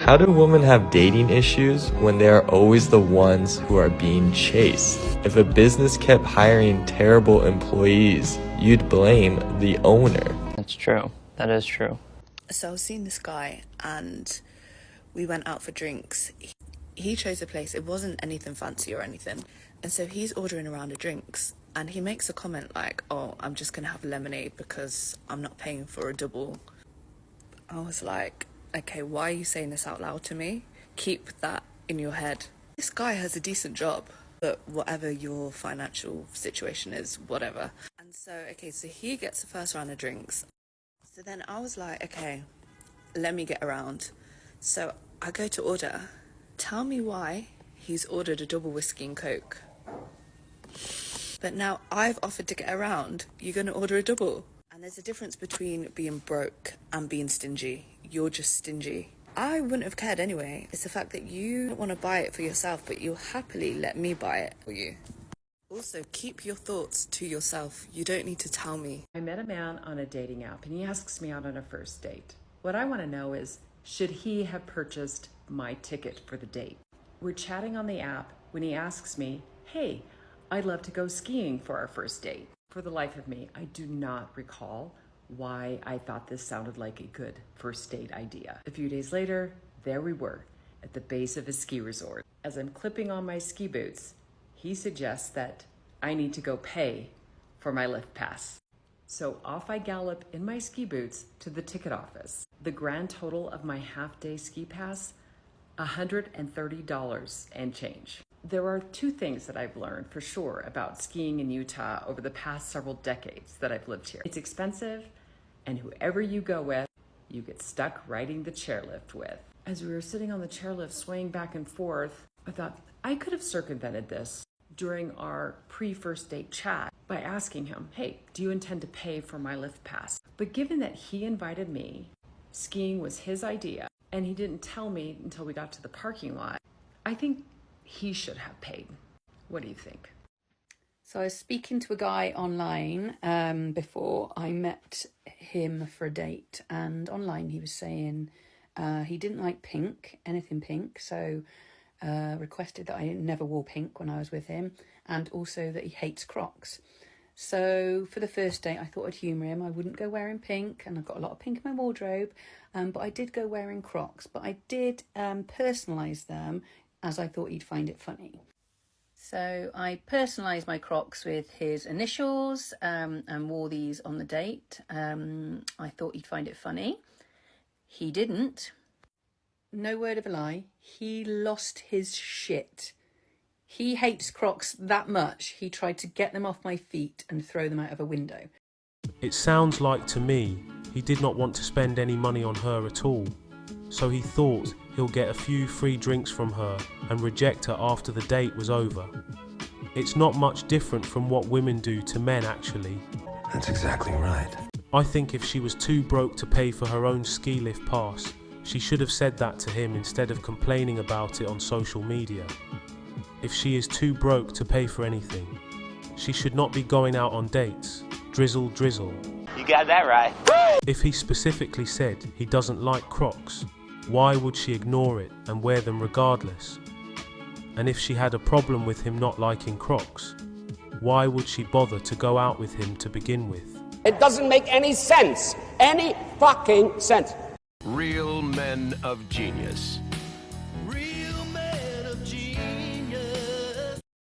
How do women have dating issues when they are always the ones who are being chased? If a business kept hiring terrible employees, you'd blame the owner. That's true. That is true. So I was seeing this guy and we went out for drinks. He chose a place, it wasn't anything fancy or anything. And so he's ordering a round of drinks and he makes a comment like, oh, I'm just going to have lemonade because I'm not paying for a double. I was like, okay, why are you saying this out loud to me? Keep that in your head. This guy has a decent job, but whatever your financial situation is, whatever. And so, okay, so he gets the first round of drinks. So then I was like, okay, let me get around. So I go to order. Tell me why he's ordered a double whiskey and coke. But now I've offered to get around. You're going to order a double. And there's a difference between being broke and being stingy. You're just stingy. I wouldn't have cared anyway. It's the fact that you don't want to buy it for yourself, but you'll happily let me buy it for you. Also, keep your thoughts to yourself. You don't need to tell me. I met a man on a dating app and he asks me out on a first date. What I want to know is, should he have purchased my ticket for the date? We're chatting on the app when he asks me, hey, I'd love to go skiing for our first date. For the life of me, I do not recall why I thought this sounded like a good first date idea. A few days later, there we were at the base of a ski resort. As I'm clipping on my ski boots, he suggests that I need to go pay for my lift pass. So off I gallop in my ski boots to the ticket office. The grand total of my half-day ski pass, $130 and change. There are two things that I've learned for sure about skiing in Utah over the past several decades that I've lived here. It's expensive, and whoever you go with, you get stuck riding the chairlift with. As we were sitting on the chairlift swaying back and forth, I thought I could have circumvented this during our pre-first date chat by asking him, hey, do you intend to pay for my lift pass? But given that he invited me, skiing was his idea, and he didn't tell me until we got to the parking lot, I think he should have paid. What do you think? So I was speaking to a guy online before I met him for a date, and online he was saying he didn't like pink, anything pink, so requested that I never wore pink when I was with him, and also that he hates Crocs. So for the first date, I thought I'd humour him. I wouldn't go wearing pink, and I've got a lot of pink in my wardrobe, but I did go wearing Crocs, but I did personalise them as I thought he'd find it funny. So I personalised my Crocs with his initials and wore these on the date. I thought he'd find it funny. He didn't. No word of a lie. He lost his shit. He hates Crocs that much, he tried to get them off my feet and throw them out of a window. It sounds like to me he did not want to spend any money on her at all. So he thought he'll get a few free drinks from her and reject her after the date was over. It's not much different from what women do to men, actually. That's exactly right. I think if she was too broke to pay for her own ski lift pass, she should have said that to him instead of complaining about it on social media. If she is too broke to pay for anything, she should not be going out on dates. Drizzle, drizzle. You got that right. If he specifically said he doesn't like Crocs, why would she ignore it and wear them regardless? And if she had a problem with him not liking Crocs, why would she bother to go out with him to begin with? It doesn't make any sense. Any fucking sense. Real men of genius. Real